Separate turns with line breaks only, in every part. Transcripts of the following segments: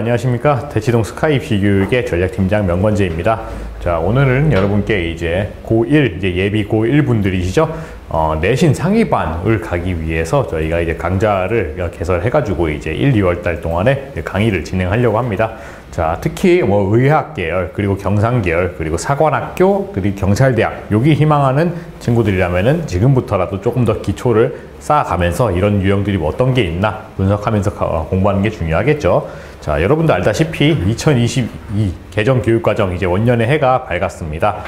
안녕하십니까. 대치동 스카이 비교육의 전략팀장 명건재입니다. 자, 오늘은 여러분께 이제 고1, 이제 예비 고1 분들이시죠. 내신 상위반을 가기 위해서 저희가 이제 강좌를 개설해가지고 이제 1, 2월 달 동안에 강의를 진행하려고 합니다. 자, 특히 뭐 의학 계열, 그리고 경상 계열, 그리고 사관학교, 그리고 경찰대학, 여기 희망하는 친구들이라면은 지금부터라도 조금 더 기초를 쌓아가면서 이런 유형들이 뭐 어떤 게 있나 분석하면서 공부하는 게 중요하겠죠. 자, 여러분도 알다시피 2022 개정 교육과정 이제 원년의 해가 밝았습니다.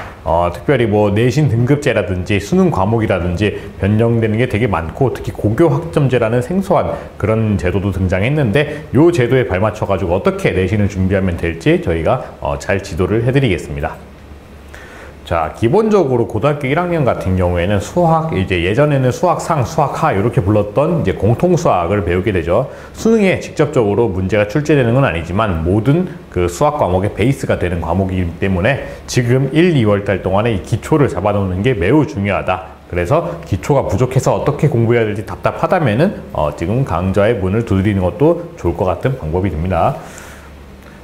특별히 뭐 내신 등급제라든지 수능 과목이라든지 변경되는 게 되게 많고, 특히 고교 학점제라는 생소한 그런 제도도 등장했는데, 이 제도에 발맞춰 가지고 어떻게 내신을 준비하면 될지 저희가 잘 지도를 해드리겠습니다. 자, 기본적으로 고등학교 1학년 같은 경우에는 수학, 이제 예전에는 수학상, 수학하 이렇게 불렀던 이제 공통수학을 배우게 되죠. 수능에 직접적으로 문제가 출제되는 건 아니지만 모든 그 수학 과목의 베이스가 되는 과목이기 때문에 지금 1, 2월 달 동안에 이 기초를 잡아놓는 게 매우 중요하다. 그래서 기초가 부족해서 어떻게 공부해야 될지 답답하다면은 지금 강좌의 문을 두드리는 것도 좋을 것 같은 방법이 됩니다.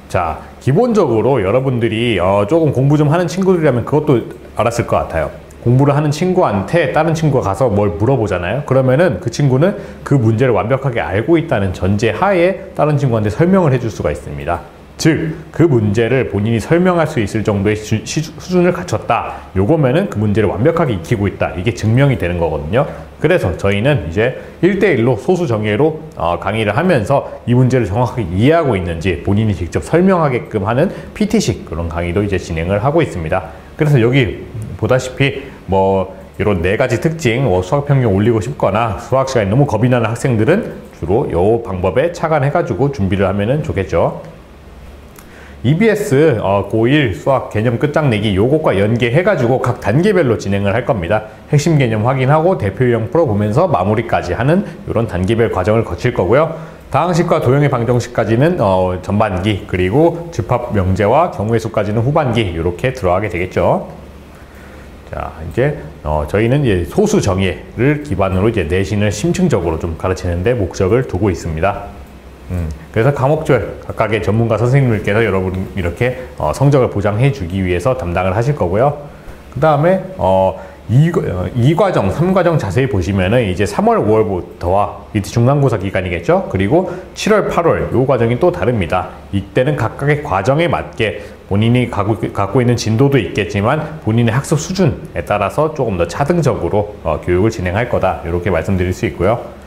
자, 기본적으로 여러분들이 조금 공부 좀 하는 친구들이라면 그것도 알았을 것 같아요. 공부를 하는 친구한테 다른 친구가 가서 뭘 물어보잖아요. 그러면은 그 친구는 그 문제를 완벽하게 알고 있다는 전제 하에 다른 친구한테 설명을 해줄 수가 있습니다. 즉, 그 문제를 본인이 설명할 수 있을 정도의 수준을 갖췄다. 요거면은 그 문제를 완벽하게 익히고 있다. 이게 증명이 되는 거거든요. 그래서 저희는 이제 1대1로 소수 정예로 강의를 하면서 이 문제를 정확하게 이해하고 있는지 본인이 직접 설명하게끔 하는 PT식 그런 강의도 이제 진행을 하고 있습니다. 그래서 여기 보다시피 뭐 이런 4가지 특징, 수학 평균 올리고 싶거나 수학 시간이 너무 겁이 나는 학생들은 주로 이 방법에 착안해가지고 준비를 하면은 좋겠죠. EBS 고1 수학 개념 끝장내기 요것과 연계해가지고 각 단계별로 진행을 할 겁니다. 핵심 개념 확인하고 대표 유형 풀어보면서 마무리까지 하는 이런 단계별 과정을 거칠 거고요. 다항식과 도형의 방정식까지는 전반기, 그리고 집합 명제와 경우의 수까지는 후반기 이렇게 들어가게 되겠죠. 자, 이제 저희는 이제 소수 정예를 기반으로 이제 내신을 심층적으로 좀 가르치는데 목적을 두고 있습니다. 그래서 과목별 각각의 전문가 선생님들께서 여러분 이렇게 성적을 보장해 주기 위해서 담당을 하실 거고요. 그 다음에 2과정, 3과정 자세히 보시면은 이제 3월, 5월부터와 이때 중간고사 기간이겠죠. 그리고 7월, 8월 요 과정이 또 다릅니다. 이때는 각각의 과정에 맞게 본인이 갖고 있는 진도도 있겠지만 본인의 학습 수준에 따라서 조금 더 차등적으로 교육을 진행할 거다. 이렇게 말씀드릴 수 있고요.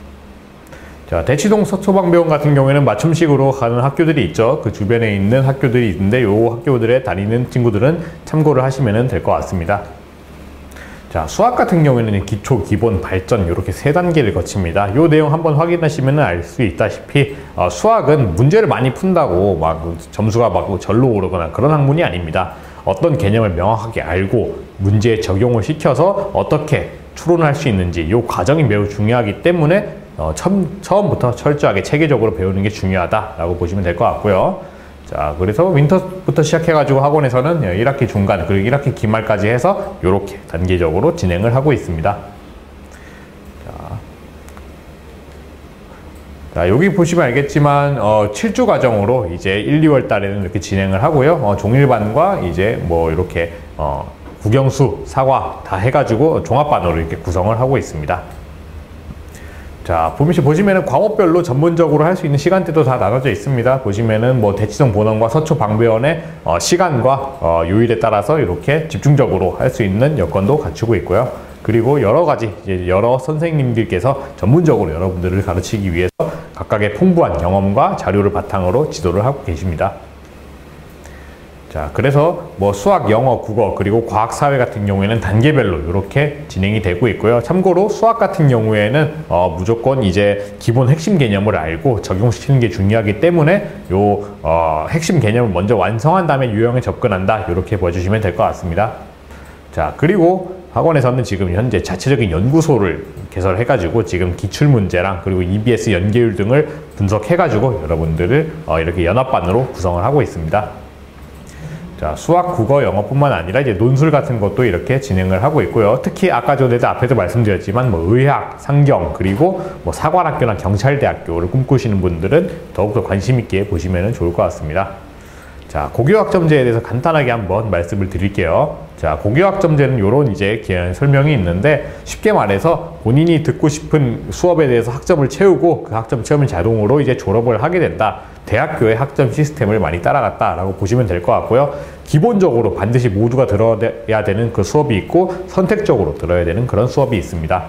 자, 대치동 서초방배원 같은 경우에는 맞춤식으로 가는 학교들이 있죠. 그 주변에 있는 학교들이 있는데 요 학교들에 다니는 친구들은 참고를 하시면 될 것 같습니다. 자, 수학 같은 경우에는 기초, 기본, 발전 이렇게 3단계를 거칩니다. 요 내용 한번 확인하시면 알 수 있다시피 수학은 문제를 많이 푼다고 막 점수가 막 절로 오르거나 그런 학문이 아닙니다. 어떤 개념을 명확하게 알고 문제에 적용을 시켜서 어떻게 추론할 수 있는지 요 과정이 매우 중요하기 때문에 처음부터 철저하게 체계적으로 배우는 게 중요하다라고 보시면 될 것 같고요. 자, 그래서 윈터부터 시작해가지고 학원에서는 1학기 중간 그리고 1학기 기말까지 해서 이렇게 단계적으로 진행을 하고 있습니다. 자, 여기 보시면 알겠지만 7주 과정으로 이제 1, 2월 달에는 이렇게 진행을 하고요. 종일반과 이제 뭐 이렇게 국영수, 사과 다 해가지고 종합반으로 이렇게 구성을 하고 있습니다. 자, 보시면은 과목별로 전문적으로 할 수 있는 시간대도 다 나눠져 있습니다. 보시면은 뭐 대치동 본원과 서초 방배원의 시간과 요일에 따라서 이렇게 집중적으로 할 수 있는 여건도 갖추고 있고요. 그리고 여러 가지 이제 여러 선생님들께서 전문적으로 여러분들을 가르치기 위해서 각각의 풍부한 경험과 자료를 바탕으로 지도를 하고 계십니다. 자, 그래서 뭐 수학, 영어, 국어, 그리고 과학, 사회 같은 경우에는 단계별로 이렇게 진행이 되고 있고요. 참고로 수학 같은 경우에는 무조건 이제 기본 핵심 개념을 알고 적용시키는 게 중요하기 때문에 핵심 개념을 먼저 완성한 다음에 유형에 접근한다. 이렇게 봐주시면 될 것 같습니다. 자, 그리고 학원에서는 지금 현재 자체적인 연구소를 개설해가지고 지금 기출문제랑 그리고 EBS 연계율 등을 분석해가지고 여러분들을 이렇게 연합반으로 구성을 하고 있습니다. 자, 수학, 국어, 영어뿐만 아니라 이제 논술 같은 것도 이렇게 진행을 하고 있고요. 특히 아까 전에도 앞에서 말씀드렸지만 뭐 의학, 상경, 그리고 뭐 사관학교나 경찰대학교를 꿈꾸시는 분들은 더욱더 관심 있게 보시면 좋을 것 같습니다. 자, 고교학점제에 대해서 간단하게 한번 말씀을 드릴게요. 자, 고교학점제는 이런 이제 설명이 있는데 쉽게 말해서 본인이 듣고 싶은 수업에 대해서 학점을 채우고 그 학점 채우면 자동으로 이제 졸업을 하게 된다. 대학교의 학점 시스템을 많이 따라갔다라고 보시면 될 것 같고요. 기본적으로 반드시 모두가 들어야 되는 그 수업이 있고 선택적으로 들어야 되는 그런 수업이 있습니다.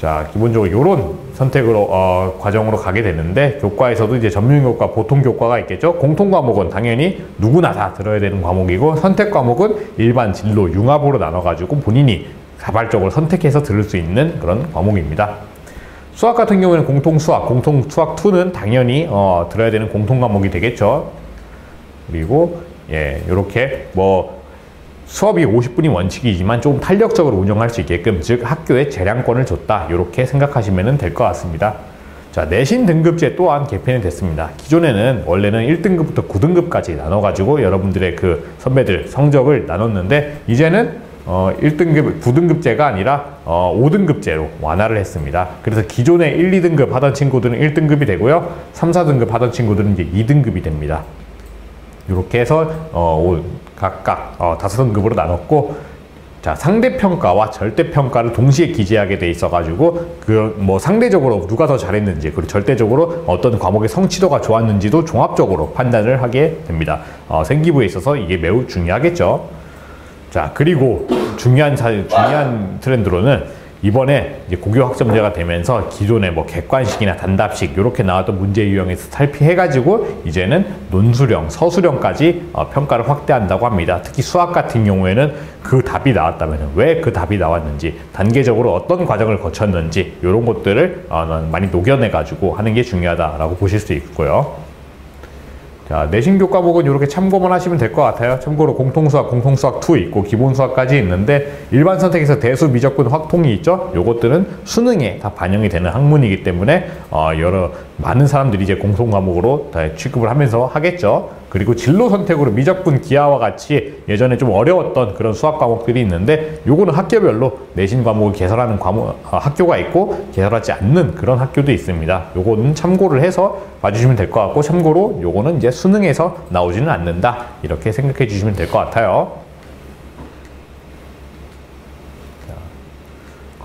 자, 기본적으로 이런 선택으로 과정으로 가게 되는데 교과에서도 이제 전문교과, 보통 교과가 있겠죠. 공통 과목은 당연히 누구나 다 들어야 되는 과목이고 선택 과목은 일반 진로 융합으로 나눠가지고 본인이 자발적으로 선택해서 들을 수 있는 그런 과목입니다. 수학 같은 경우에는 공통 수학 2는 당연히 들어야 되는 공통 과목이 되겠죠. 그리고 이렇게 뭐 수업이 50분이 원칙이지만 좀 탄력적으로 운영할 수 있게끔 즉 학교에 재량권을 줬다 이렇게 생각하시면 될 것 같습니다. 자, 내신 등급제 또한 개편이 됐습니다. 기존에는 원래는 1등급부터 9등급까지 나눠가지고 여러분들의 그 선배들 성적을 나눴는데 이제는 1등급, 9등급제가 아니라 5등급제로 완화를 했습니다. 그래서 기존에 1, 2등급 하던 친구들은 1등급이 되고요. 3, 4등급 하던 친구들은 이제 2등급이 됩니다. 이렇게 해서 각각 5등급으로 나눴고, 자, 상대평가와 절대평가를 동시에 기재하게 돼 있어가지고 뭐 상대적으로 누가 더 잘했는지 그리고 절대적으로 어떤 과목의 성취도가 좋았는지도 종합적으로 판단을 하게 됩니다. 생기부에 있어서 이게 매우 중요하겠죠. 자, 그리고 중요한 트렌드로는 이번에 이제 고교학점제가 되면서 기존에 뭐 객관식이나 단답식 이렇게 나왔던 문제 유형에서 탈피해가지고 이제는 논술형, 서술형까지 평가를 확대한다고 합니다. 특히 수학 같은 경우에는 그 답이 나왔다면 왜 그 답이 나왔는지, 단계적으로 어떤 과정을 거쳤는지 이런 것들을 많이 녹여내가지고 하는 게 중요하다라고 보실 수 있고요. 자, 내신 교과목은 이렇게 참고만 하시면 될 것 같아요. 참고로 공통수학 2 있고 기본수학까지 있는데 일반 선택에서 대수, 미적분, 확통이 있죠. 요것들은 수능에 다 반영이 되는 학문이기 때문에 많은 사람들이 이제 공통 과목으로 다 취급을 하면서 하겠죠. 그리고 진로 선택으로 미적분, 기하와 같이 예전에 좀 어려웠던 그런 수학 과목들이 있는데 요거는 학교별로 내신 과목을 개설하는 학교가 있고 개설하지 않는 그런 학교도 있습니다. 요거는 참고를 해서 봐주시면 될 것 같고, 참고로 요거는 이제 수능에서 나오지는 않는다 이렇게 생각해 주시면 될 것 같아요. 자,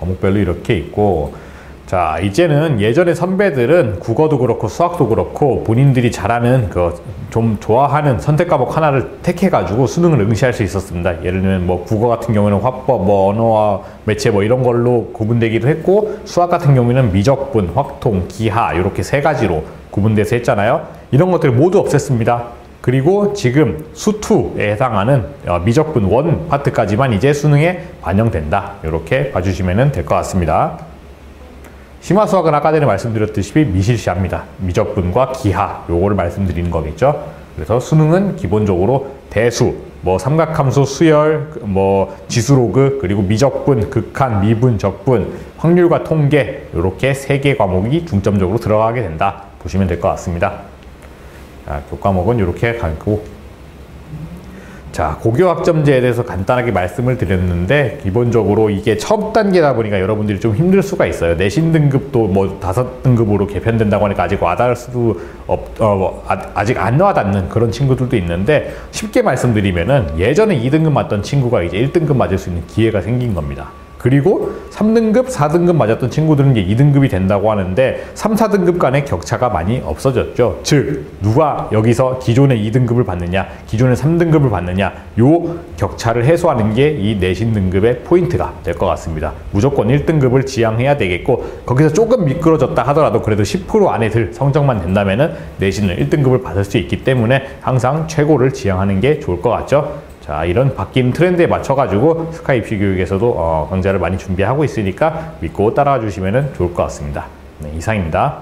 과목별로 이렇게 있고, 자, 이제는 예전에 선배들은 국어도 그렇고 수학도 그렇고 본인들이 잘하는 좀 좋아하는 선택 과목 하나를 택해가지고 수능을 응시할 수 있었습니다. 예를 들면 뭐 국어 같은 경우에는 화법, 뭐 언어와 매체 뭐 이런 걸로 구분되기도 했고, 수학 같은 경우에는 미적분, 확통, 기하 이렇게 3가지로 구분돼서 했잖아요. 이런 것들을 모두 없앴습니다. 그리고 지금 수2에 해당하는 미적분 1 파트까지만 이제 수능에 반영된다. 이렇게 봐주시면 될 것 같습니다. 심화수학은 아까 전에 말씀드렸듯이 미실시합니다. 미적분과 기하 요거를 말씀드리는 거겠죠. 그래서 수능은 기본적으로 대수, 뭐 삼각함수, 수열, 뭐 지수로그, 그리고 미적분, 극한, 미분, 적분, 확률과 통계 이렇게 3개 과목이 중점적으로 들어가게 된다 보시면 될 것 같습니다. 자, 교과목은 이렇게 가고, 자, 고교학점제에 대해서 간단하게 말씀을 드렸는데 기본적으로 이게 첫 단계다 보니까 여러분들이 좀 힘들 수가 있어요. 내신 등급도 뭐 5등급으로 개편된다고 하니까 아직 와닿을 수도 아직 안 와닿는 그런 친구들도 있는데, 쉽게 말씀드리면은 예전에 2등급 맞던 친구가 이제 1등급 맞을 수 있는 기회가 생긴 겁니다. 그리고 3등급, 4등급 맞았던 친구들은 이제 2등급이 된다고 하는데 3, 4등급 간의 격차가 많이 없어졌죠. 즉 누가 여기서 기존의 2등급을 받느냐, 기존의 3등급을 받느냐, 요 격차를 해소하는 게 이 내신 등급의 포인트가 될 것 같습니다. 무조건 1등급을 지향해야 되겠고, 거기서 조금 미끄러졌다 하더라도 그래도 10% 안에 들 성적만 된다면은 내신을 1등급을 받을 수 있기 때문에 항상 최고를 지향하는 게 좋을 것 같죠. 자, 이런 바뀐 트렌드에 맞춰가지고 스카이 입시 교육에서도 강좌를 많이 준비하고 있으니까 믿고 따라와 주시면 좋을 것 같습니다. 네, 이상입니다.